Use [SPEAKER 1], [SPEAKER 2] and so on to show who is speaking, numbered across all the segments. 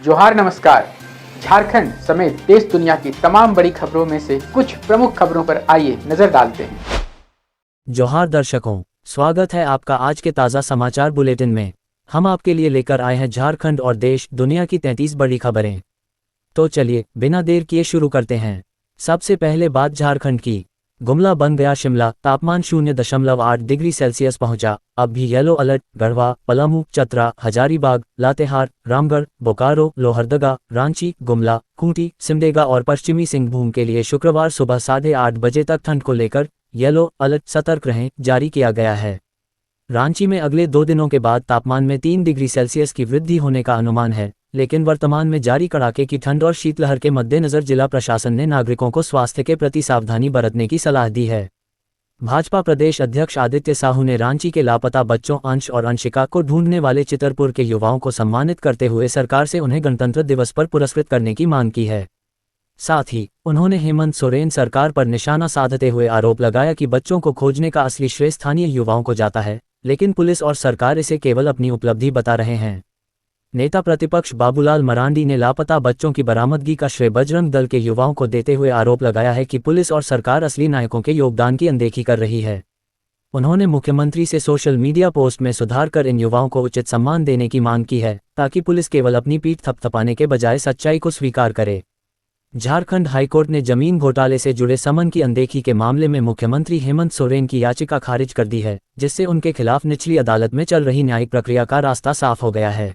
[SPEAKER 1] जोहार नमस्कार। झारखंड समेत देश दुनिया की तमाम बड़ी खबरों में से कुछ प्रमुख खबरों पर आइए नजर डालते हैं।
[SPEAKER 2] जोहार दर्शकों, स्वागत है आपका आज के ताज़ा समाचार बुलेटिन में। हम आपके लिए लेकर आए हैं झारखंड और देश दुनिया की 33 बड़ी खबरें। तो चलिए बिना देर किए शुरू करते हैं। सबसे पहले बात झारखंड की। गुमला बन गया शिमला, तापमान 0.8 डिग्री सेल्सियस पहुंचा। अब भी येलो अलर्ट गढ़वा, पलामू, चतरा, हजारीबाग, लातेहार, रामगढ़, बोकारो, लोहरदगा, रांची, गुमला, खूंटी, सिमडेगा और पश्चिमी सिंहभूम के लिए शुक्रवार सुबह 8:30 बजे तक ठंड को लेकर येलो अलर्ट सतर्क रहें जारी किया गया है। रांची में अगले 2 दिनों के बाद तापमान में 3 डिग्री सेल्सियस की वृद्धि होने का अनुमान है, लेकिन वर्तमान में जारी कड़ाके की ठंड और शीतलहर के मद्देनजर जिला प्रशासन ने नागरिकों को स्वास्थ्य के प्रति सावधानी बरतने की सलाह दी है। भाजपा प्रदेश अध्यक्ष आदित्य साहू ने रांची के लापता बच्चों अंश और अंशिका को ढूंढने वाले चितरपुर के युवाओं को सम्मानित करते हुए सरकार से उन्हें गणतंत्र दिवस पर पुरस्कृत करने की मांग की है। साथ ही उन्होंने हेमंत सोरेन सरकार पर निशाना साधते हुए आरोप लगाया कि बच्चों को खोजने का असली श्रेय स्थानीय युवाओं को जाता है, लेकिन पुलिस और सरकार इसे केवल अपनी उपलब्धि बता रहे हैं। नेता प्रतिपक्ष बाबूलाल मरांडी ने लापता बच्चों की बरामदगी का श्रेय बजरंग दल के युवाओं को देते हुए आरोप लगाया है कि पुलिस और सरकार असली नायकों के योगदान की अनदेखी कर रही है। उन्होंने मुख्यमंत्री से सोशल मीडिया पोस्ट में सुधार कर इन युवाओं को उचित सम्मान देने की मांग की है, ताकि पुलिस केवल अपनी पीठ थपथपाने के बजाय सच्चाई को स्वीकार करे। झारखंड हाईकोर्ट ने जमीन घोटाले से जुड़े समन की अनदेखी के मामले में मुख्यमंत्री हेमंत सोरेन की याचिका खारिज कर दी है, जिससे उनके खिलाफ निचली अदालत में चल रही न्यायिक प्रक्रिया का रास्ता साफ हो गया है।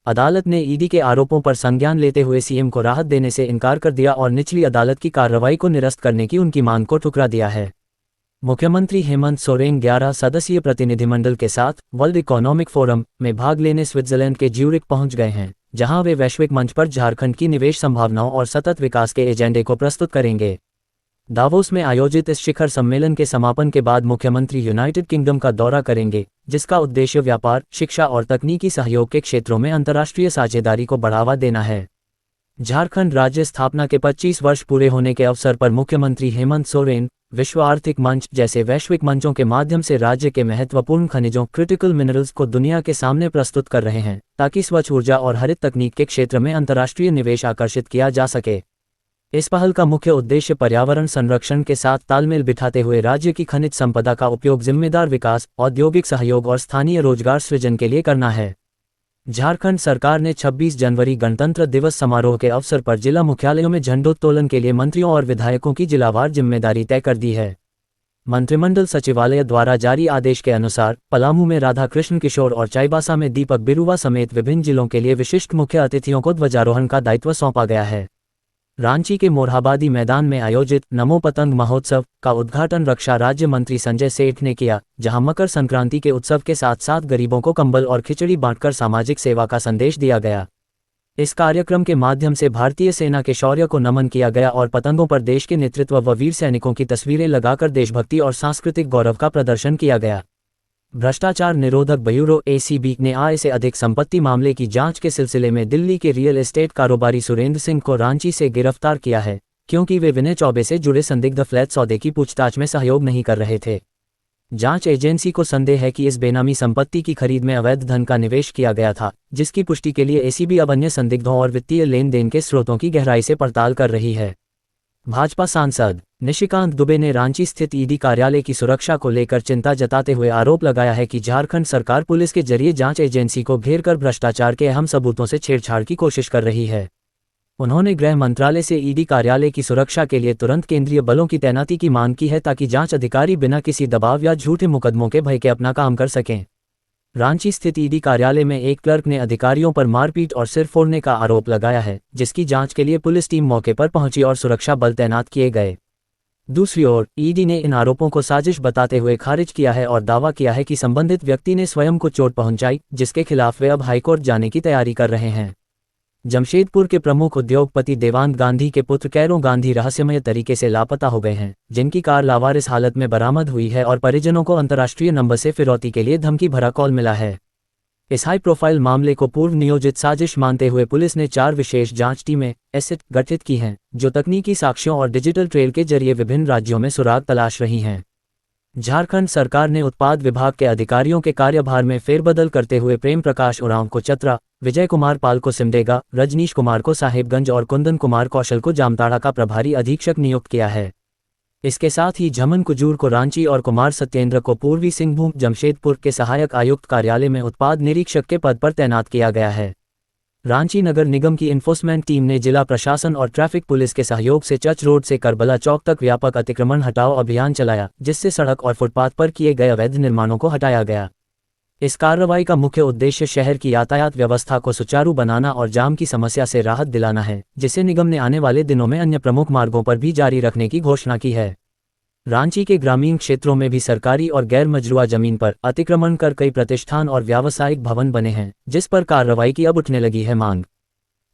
[SPEAKER 2] अदालत ने ईडी के आरोपों पर संज्ञान लेते हुए सीएम को राहत देने से इनकार कर दिया और निचली अदालत की कार्रवाई को निरस्त करने की उनकी मांग को ठुकरा दिया है। मुख्यमंत्री हेमंत सोरेन 11 सदस्यीय प्रतिनिधिमंडल के साथ वर्ल्ड इकोनॉमिक फोरम में भाग लेने स्विट्जरलैंड के ज्यूरिख पहुंच गए हैं, जहां वे वैश्विक मंच पर झारखंड की निवेश संभावनाओं और सतत विकास के एजेंडे को प्रस्तुत करेंगे। दावोस में आयोजित इस शिखर सम्मेलन के समापन के बाद मुख्यमंत्री यूनाइटेड किंगडम का दौरा करेंगे, जिसका उद्देश्य व्यापार, शिक्षा और तकनीकी सहयोग के क्षेत्रों में अंतर्राष्ट्रीय साझेदारी को बढ़ावा देना है। झारखंड राज्य स्थापना के 25 वर्ष पूरे होने के अवसर पर मुख्यमंत्री हेमंत सोरेन विश्व आर्थिक मंच जैसे वैश्विक मंचों के माध्यम से राज्य के महत्वपूर्ण खनिजों क्रिटिकल मिनरल्स को दुनिया के सामने प्रस्तुत कर रहे हैं, ताकि स्वच्छ ऊर्जा और हरित तकनीक के क्षेत्र में अंतर्राष्ट्रीय निवेश आकर्षित किया जा सके। इस पहल का मुख्य उद्देश्य पर्यावरण संरक्षण के साथ तालमेल बिठाते हुए राज्य की खनिज संपदा का उपयोग जिम्मेदार विकास, औद्योगिक सहयोग और स्थानीय रोजगार सृजन के लिए करना है। झारखंड सरकार ने 26 जनवरी गणतंत्र दिवस समारोह के अवसर पर जिला मुख्यालयों में झंडोत्तोलन के लिए मंत्रियों और विधायकों की जिलावार जिम्मेदारी तय कर दी है। मंत्रिमंडल सचिवालय द्वारा जारी आदेश के अनुसार पलामू में राधा कृष्ण किशोर और चाईबासा में दीपक बिरुवा समेत विभिन्न जिलों के लिए विशिष्ट मुख्य अतिथियों को ध्वजारोहण का दायित्व सौंपा गया है। रांची के मोरहाबादी मैदान में आयोजित नमो पतंग महोत्सव का उद्घाटन रक्षा राज्य मंत्री संजय सेठ ने किया, जहां मकर संक्रांति के उत्सव के साथ साथ गरीबों को कंबल और खिचड़ी बांटकर सामाजिक सेवा का संदेश दिया गया। इस कार्यक्रम के माध्यम से भारतीय सेना के शौर्य को नमन किया गया और पतंगों पर देश के नेतृत्व व वीर सैनिकों की तस्वीरें लगाकर देशभक्ति और सांस्कृतिक गौरव का प्रदर्शन किया गया। भ्रष्टाचार निरोधक ब्यूरो एसीबी ने आय से अधिक संपत्ति मामले की जांच के सिलसिले में दिल्ली के रियल एस्टेट कारोबारी सुरेंद्र सिंह को रांची से गिरफ्तार किया है, क्योंकि वे विनय चौबे से जुड़े संदिग्ध फ्लैट सौदे की पूछताछ में सहयोग नहीं कर रहे थे। जांच एजेंसी को संदेह है कि इस बेनामी संपत्ति की खरीद में अवैध धन का निवेश किया गया था, जिसकी पुष्टि के लिए एसीबी अब अन्य संदिग्धों और वित्तीय लेन देन के स्रोतों की गहराई से पड़ताल कर रही है। भाजपा सांसद निशिकांत दुबे ने रांची स्थित ईडी कार्यालय की सुरक्षा को लेकर चिंता जताते हुए आरोप लगाया है कि झारखंड सरकार पुलिस के जरिए जांच एजेंसी को घेरकर भ्रष्टाचार के अहम सबूतों से छेड़छाड़ की कोशिश कर रही है। उन्होंने गृह मंत्रालय से ईडी कार्यालय की सुरक्षा के लिए तुरंत केंद्रीय बलों की तैनाती की मांग की है, ताकि जांच अधिकारी बिना किसी दबाव या झूठे मुकदमों के भय के अपना काम कर सकें। रांची स्थित ईडी कार्यालय में एक क्लर्क ने अधिकारियों पर मारपीट और सिर फोड़ने का आरोप लगाया है, जिसकी जांच के लिए पुलिस टीम मौके पर पहुंची और सुरक्षा बल तैनात किए गए। दूसरी ओर ईडी ने इन आरोपों को साजिश बताते हुए खारिज किया है और दावा किया है कि संबंधित व्यक्ति ने स्वयं को चोट पहुंचाई, जिसके खिलाफ वे अब हाईकोर्ट जाने की तैयारी कर रहे हैं। जमशेदपुर के प्रमुख उद्योगपति देवानंद गांधी के पुत्र कैरों गांधी रहस्यमय तरीके से लापता हो गए हैं, जिनकी कार लावारिस हालत में बरामद हुई है और परिजनों को अंतर्राष्ट्रीय नंबर से फिरौती के लिए धमकी भरा कॉल मिला है। इस हाई प्रोफाइल मामले को पूर्व नियोजित साजिश मानते हुए पुलिस ने 4 विशेष जांच टीमें एसिट गठित की हैं, जो तकनीकी साक्ष्यों और डिजिटल ट्रेल के जरिए विभिन्न राज्यों में सुराग तलाश रही हैं। झारखंड सरकार ने उत्पाद विभाग के अधिकारियों के कार्यभार में फेरबदल करते हुए प्रेम प्रकाश उरांव को चतरा, विजय कुमार पाल को सिमडेगा, रजनीश कुमार को साहेबगंज और कुंदन कुमार कौशल को जामताड़ा का प्रभारी अधीक्षक नियुक्त किया है। इसके साथ ही झमन कुजूर को रांची और कुमार सत्येंद्र को पूर्वी सिंहभूम जमशेदपुर के सहायक आयुक्त कार्यालय में उत्पाद निरीक्षक के पद पर तैनात किया गया है। रांची नगर निगम की इन्फोर्समेंट टीम ने जिला प्रशासन और ट्रैफिक पुलिस के सहयोग से चर्च रोड से करबला चौक तक व्यापक अतिक्रमण हटाओ अभियान चलाया, जिससे सड़क और फुटपाथ पर किए गए अवैध निर्माणों को हटाया गया। इस कार्रवाई का मुख्य उद्देश्य शहर की यातायात व्यवस्था को सुचारू बनाना और जाम की समस्या से राहत दिलाना है, जिसे निगम ने आने वाले दिनों में अन्य प्रमुख मार्गों पर भी जारी रखने की घोषणा की है। रांची के ग्रामीण क्षेत्रों में भी सरकारी और गैर मजरूआ जमीन पर अतिक्रमण कर कई प्रतिष्ठान और व्यावसायिक भवन बने हैं, जिस पर कार्रवाई की अब उठने लगी है मांग।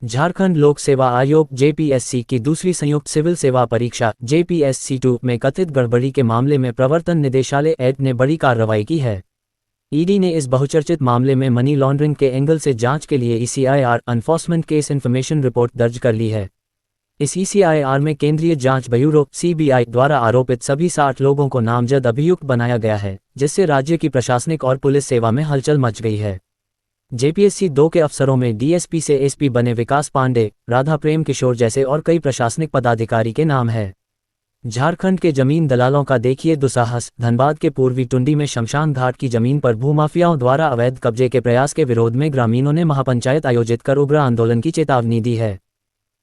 [SPEAKER 2] झारखंड लोक सेवा आयोग जेपीएससी की दूसरी संयुक्त सिविल सेवा परीक्षा JPSC-2 में कथित गड़बड़ी के मामले में प्रवर्तन निदेशालय ED ने बड़ी कार्रवाई की है। ईडी ने इस बहुचर्चित मामले में मनी लॉन्ड्रिंग के एंगल से जांच के लिए ECIR enforcement case information report दर्ज कर ली है। इस ECIR में केंद्रीय जांच ब्यूरो CBI द्वारा आरोपित सभी 60 लोगों को नामजद अभियुक्त बनाया गया है, जिससे राज्य की प्रशासनिक और पुलिस सेवा में हलचल मच गई है। JPSC-2 के अफसरों में DSP से SP बने विकास पांडे, राधा प्रेम किशोर जैसे और कई प्रशासनिक पदाधिकारी के नाम है। झारखंड के जमीन दलालों का देखिए दुस्साहस। धनबाद के पूर्वी टुंडी में शमशान घाट की जमीन पर भूमाफियाओं द्वारा अवैध कब्जे के प्रयास के विरोध में ग्रामीणों ने महापंचायत आयोजित कर उग्र आंदोलन की चेतावनी दी है।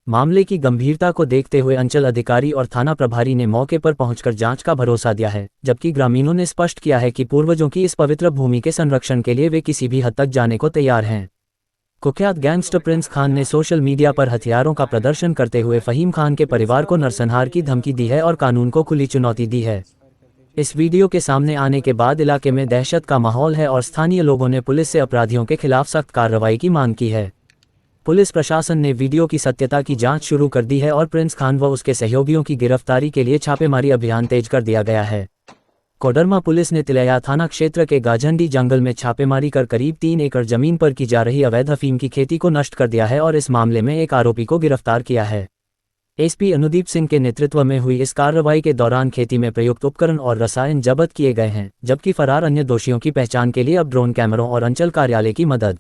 [SPEAKER 2] मामले की गंभीरता को देखते हुए अंचल अधिकारी और थाना प्रभारी ने मौके पर पहुंचकर जांच का भरोसा दिया है, जबकि ग्रामीणों ने स्पष्ट किया है कि पूर्वजों की इस पवित्र भूमि के संरक्षण के लिए वे किसी भी हद तक जाने को तैयार हैं। कुख्यात गैंगस्टर प्रिंस खान ने सोशल मीडिया पर हथियारों का प्रदर्शन करते हुए फहीम खान के परिवार को नरसंहार की धमकी दी है और कानून को खुली चुनौती दी है। इस वीडियो के सामने आने के बाद इलाके में दहशत का माहौल है और स्थानीय लोगों ने पुलिस से अपराधियों के खिलाफ सख्त कार्रवाई की मांग की है। पुलिस प्रशासन ने वीडियो की सत्यता की जांच शुरू कर दी है और प्रिंस खान व उसके सहयोगियों की गिरफ्तारी के लिए छापेमारी अभियान तेज कर दिया गया है। कोडरमा पुलिस ने तिलैया थाना क्षेत्र के गाझंडी जंगल में छापेमारी कर करीब 3 एकड़ जमीन पर की जा रही अवैध अफीम की खेती को नष्ट कर दिया है और इस मामले में एक आरोपी को गिरफ्तार किया है। SP अनुदीप सिंह के नेतृत्व में हुई इस कार्रवाई के दौरान खेती में प्रयुक्त उपकरण और रसायन जब्त किए गए हैं, जबकि फरार अन्य दोषियों की पहचान के लिए अब ड्रोन कैमरों और अंचल कार्यालय की मदद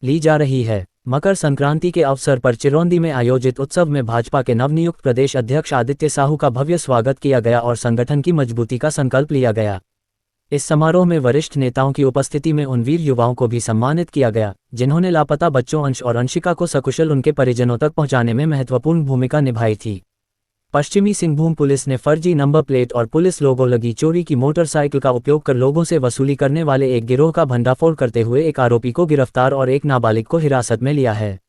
[SPEAKER 2] ली जा रही है। मकर संक्रांति के अवसर पर चिरौंदी में आयोजित उत्सव में भाजपा के नवनियुक्त प्रदेश अध्यक्ष आदित्य साहू का भव्य स्वागत किया गया और संगठन की मजबूती का संकल्प लिया गया। इस समारोह में वरिष्ठ नेताओं की उपस्थिति में उन वीर युवाओं को भी सम्मानित किया गया, जिन्होंने लापता बच्चों अंश और अंशिका को सकुशल उनके परिजनों तक पहुंचाने में महत्वपूर्ण भूमिका निभाई थी। पश्चिमी सिंहभूम पुलिस ने फर्जी नंबर प्लेट और पुलिस लोगो लगी चोरी की मोटरसाइकिल का उपयोग कर लोगों से वसूली करने वाले एक गिरोह का भंडाफोड़ करते हुए एक आरोपी को गिरफ्तार और एक नाबालिग को हिरासत में लिया है।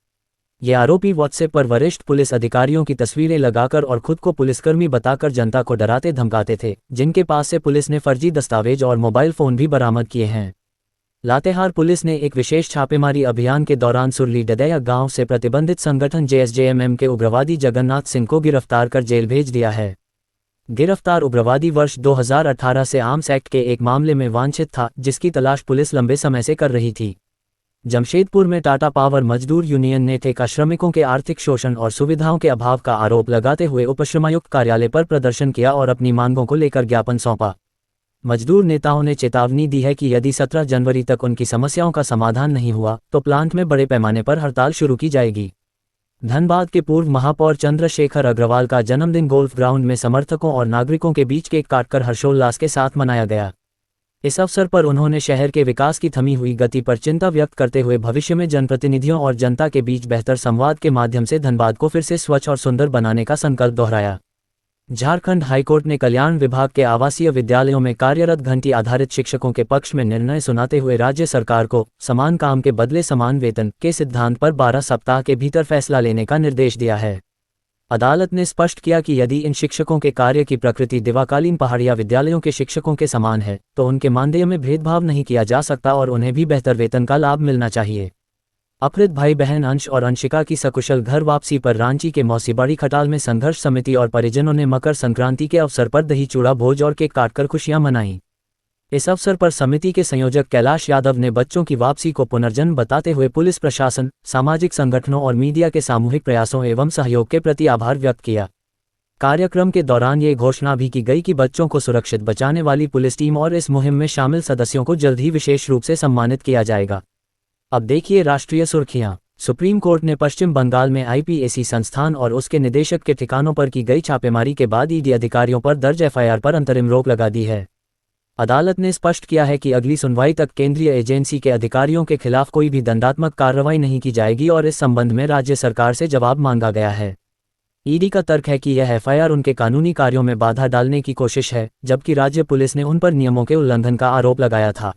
[SPEAKER 2] ये आरोपी व्हाट्सएप पर वरिष्ठ पुलिस अधिकारियों की तस्वीरें लगाकर और खुद को पुलिसकर्मी बताकर जनता को डराते धमकाते थे, जिनके पास से पुलिस ने फर्जी दस्तावेज और मोबाइल फोन भी बरामद किए हैं। लातेहार पुलिस ने एक विशेष छापेमारी अभियान के दौरान सुरली डदैया गांव से प्रतिबंधित संगठन JSJMM के उग्रवादी जगन्नाथ सिंह को गिरफ्तार कर जेल भेज दिया है। गिरफ्तार उग्रवादी वर्ष 2018 से आर्म्स एक्ट के एक मामले में वांछित था, जिसकी तलाश पुलिस लंबे समय से कर रही थी। जमशेदपुर में टाटा पावर मजदूर यूनियन ने ठेका श्रमिकों के आर्थिक शोषण और सुविधाओं के अभाव का आरोप लगाते हुए उपश्रमायुक्त कार्यालय पर प्रदर्शन किया और अपनी मांगों को लेकर ज्ञापन सौंपा। मजदूर नेताओं ने चेतावनी दी है कि यदि 17 जनवरी तक उनकी समस्याओं का समाधान नहीं हुआ तो प्लांट में बड़े पैमाने पर हड़ताल शुरू की जाएगी। धनबाद के पूर्व महापौर चंद्रशेखर अग्रवाल का जन्मदिन गोल्फ ग्राउंड में समर्थकों और नागरिकों के बीच केक काटकर हर्षोल्लास के साथ मनाया गया। इस अवसर पर उन्होंने शहर के विकास की थमी हुई गति पर चिंता व्यक्त करते हुए भविष्य में जनप्रतिनिधियों और जनता के बीच बेहतर संवाद के माध्यम से धनबाद को फिर से स्वच्छ और सुंदर बनाने का संकल्प दोहराया। झारखंड हाईकोर्ट ने कल्याण विभाग के आवासीय विद्यालयों में कार्यरत घंटी आधारित शिक्षकों के पक्ष में निर्णय सुनाते हुए राज्य सरकार को समान काम के बदले समान वेतन के सिद्धांत पर 12 सप्ताह के भीतर फैसला लेने का निर्देश दिया है। अदालत ने स्पष्ट किया कि यदि इन शिक्षकों के कार्य की प्रकृति दिवाकालीन पहाड़िया विद्यालयों के शिक्षकों के समान है तो उनके मानदेय में भेदभाव नहीं किया जा सकता और उन्हें भी बेहतर वेतन का लाभ मिलना चाहिए। अपहृत भाई बहन अंश और अंशिका की सकुशल घर वापसी पर रांची के मौसीबाड़ी खटाल में संघर्ष समिति और परिजनों ने मकर संक्रांति के अवसर पर दही चूड़ा भोज और केक काटकर खुशियां मनाईं। इस अवसर पर समिति के संयोजक कैलाश यादव ने बच्चों की वापसी को पुनर्जन्म बताते हुए पुलिस प्रशासन, सामाजिक संगठनों और मीडिया के सामूहिक प्रयासों एवं सहयोग के प्रति आभार व्यक्त किया। कार्यक्रम के दौरान ये घोषणा भी की गई कि बच्चों को सुरक्षित बचाने वाली पुलिस टीम और इस मुहिम में शामिल सदस्यों को जल्द ही विशेष रूप से सम्मानित किया जाएगा। अब देखिए राष्ट्रीय सुर्खियां। सुप्रीम कोर्ट ने पश्चिम बंगाल में आईपीएसी संस्थान और उसके निदेशक के ठिकानों पर की गई छापेमारी के बाद ईडी अधिकारियों पर दर्ज एफआईआर पर अंतरिम रोक लगा दी है। अदालत ने स्पष्ट किया है कि अगली सुनवाई तक केंद्रीय एजेंसी के अधिकारियों के खिलाफ कोई भी दंडात्मक कार्रवाई नहीं की जाएगी और इस संबंध में राज्य सरकार से जवाब मांगा गया है। ईडी का तर्क है कि यह एफआईआर उनके कानूनी कार्यों में बाधा डालने की कोशिश है, जबकि राज्य पुलिस ने उन पर नियमों के उल्लंघन का आरोप लगाया था।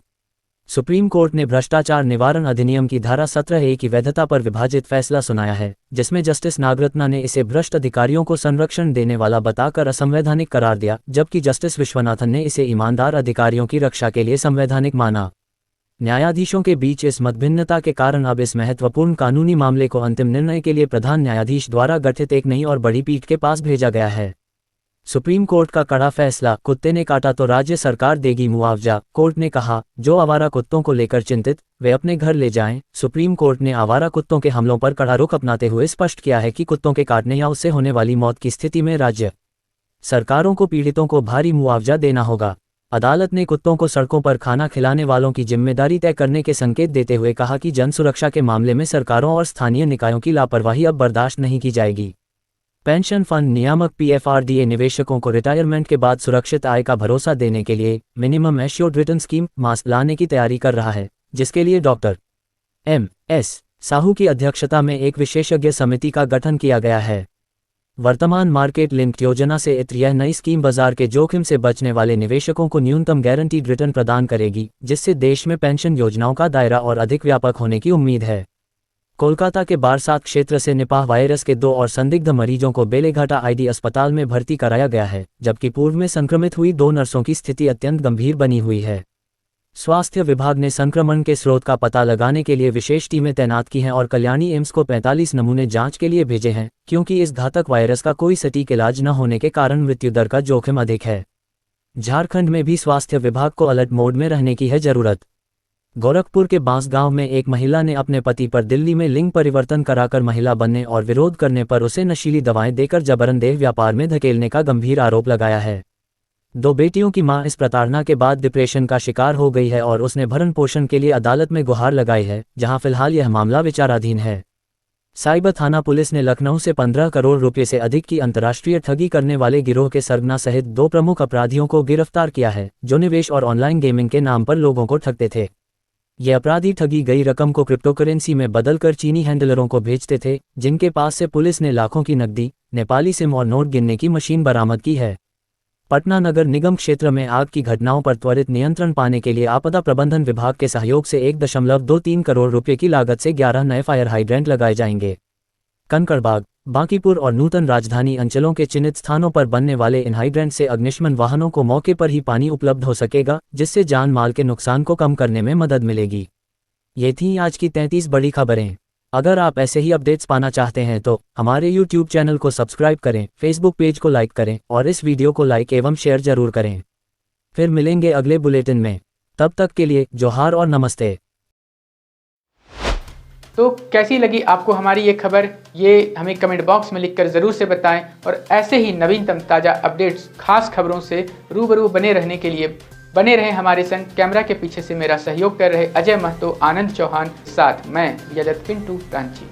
[SPEAKER 2] सुप्रीम कोर्ट ने भ्रष्टाचार निवारण अधिनियम की धारा 17A की वैधता पर विभाजित फैसला सुनाया है, जिसमें जस्टिस नागरत्ना ने इसे भ्रष्ट अधिकारियों को संरक्षण देने वाला बताकर असंवैधानिक करार दिया, जबकि जस्टिस विश्वनाथन ने इसे ईमानदार अधिकारियों की रक्षा के लिए संवैधानिक माना। न्यायाधीशों के बीच इस मतभिन्नता के कारण अब इस महत्वपूर्ण कानूनी मामले को अंतिम निर्णय के लिए प्रधान न्यायाधीश द्वारा गठित एक नई और बड़ी पीठ के पास भेजा गया है। सुप्रीम कोर्ट का कड़ा फैसला, कुत्ते ने काटा तो राज्य सरकार देगी मुआवजा। कोर्ट ने कहा, जो आवारा कुत्तों को लेकर चिंतित, वे अपने घर ले जाएं। सुप्रीम कोर्ट ने आवारा कुत्तों के हमलों पर कड़ा रुख अपनाते हुए स्पष्ट किया है कि कुत्तों के काटने या उससे होने वाली मौत की स्थिति में राज्य सरकारों को पीड़ितों को भारी मुआवजा देना होगा। अदालत ने कुत्तों को सड़कों पर खाना खिलाने वालों की जिम्मेदारी तय करने के संकेत देते हुए कहा कि जन सुरक्षा के मामले में सरकारों और स्थानीय निकायों की लापरवाही अब बर्दाश्त नहीं की जाएगी। पेंशन फंड नियामक पीएफआरडीए निवेशकों को रिटायरमेंट के बाद सुरक्षित आय का भरोसा देने के लिए मिनिमम एश्योर्ड रिटर्न स्कीम मास लाने की तैयारी कर रहा है, जिसके लिए डॉक्टर एम.एस. साहू की अध्यक्षता में एक विशेषज्ञ समिति का गठन किया गया है। वर्तमान मार्केट लिंक्ड योजना से यह नई स्कीम बाजार के जोखिम से बचने वाले निवेशकों को न्यूनतम गारंटीड रिटर्न प्रदान करेगी, जिससे देश में पेंशन योजनाओं का दायरा और अधिक व्यापक होने की उम्मीद है। कोलकाता के बारसात क्षेत्र से निपाह वायरस के 2 और संदिग्ध मरीजों को बेलेघाटा आईडी अस्पताल में भर्ती कराया गया है, जबकि पूर्व में संक्रमित हुई 2 नर्सों की स्थिति अत्यंत गंभीर बनी हुई है। स्वास्थ्य विभाग ने संक्रमण के स्रोत का पता लगाने के लिए विशेष टीमें तैनात की हैं और कल्याणी एम्स को 45 नमूने जांच के लिए भेजे हैं, क्योंकि इस घातक वायरस का कोई सटीक इलाज न होने के कारण मृत्यु दर का जोखिम अधिक है। झारखंड में भी स्वास्थ्य विभाग को अलर्ट मोड में रहने की है जरूरत। गोरखपुर के बांसगांव में एक महिला ने अपने पति पर दिल्ली में लिंग परिवर्तन कराकर महिला बनने और विरोध करने पर उसे नशीली दवाएं देकर जबरन देह व्यापार में धकेलने का गंभीर आरोप लगाया है। 2 बेटियों की मां इस प्रताड़ना के बाद डिप्रेशन का शिकार हो गई है और उसने भरण पोषण के लिए अदालत में गुहार लगाई है, जहां फिलहाल यह मामला विचाराधीन है। साइबर थाना पुलिस ने लखनऊ से 15 करोड़ रुपए से अधिक की अंतर्राष्ट्रीय ठगी करने वाले गिरोह के सरगना सहित 2 प्रमुख अपराधियों को गिरफ्तार किया है, जो निवेश और ऑनलाइन गेमिंग के नाम पर लोगों को ठगते थे। ये अपराधी ठगी गई रकम को क्रिप्टोकरेंसी में बदलकर चीनी हैंडलरों को भेजते थे, जिनके पास से पुलिस ने लाखों की नकदी, नेपाली सिम और नोट गिनने की मशीन बरामद की है। पटना नगर निगम क्षेत्र में आग की घटनाओं पर त्वरित नियंत्रण पाने के लिए आपदा प्रबंधन विभाग के सहयोग से 1.23 करोड़ रुपए की लागत से 11 नए फायर हाइड्रेंट लगाए जाएंगे। कंकड़बाग, बांकीपुर और नूतन राजधानी अंचलों के चिन्हित स्थानों पर बनने वाले इन हाइड्रेंट से अग्निशमन वाहनों को मौके पर ही पानी उपलब्ध हो सकेगा, जिससे जान माल के नुकसान को कम करने में मदद मिलेगी। ये थी आज की 33 बड़ी खबरें। अगर आप ऐसे ही अपडेट्स पाना चाहते हैं तो हमारे YouTube चैनल को सब्सक्राइब करें, Facebook पेज को लाइक करें और इस वीडियो को लाइक एवं शेयर जरूर करें। फिर मिलेंगे अगले बुलेटिन में, तब तक के लिए जोहार और नमस्ते।
[SPEAKER 1] तो कैसी लगी आपको हमारी ये खबर, ये हमें कमेंट बॉक्स में लिखकर ज़रूर से बताएं और ऐसे ही नवीनतम ताज़ा अपडेट्स, खास खबरों से रूबरू बने रहने के लिए बने रहें हमारे संग। कैमरा के पीछे से मेरा सहयोग कर रहे अजय महतो, आनंद चौहान, साथ मैं यजत पिंटू रांची।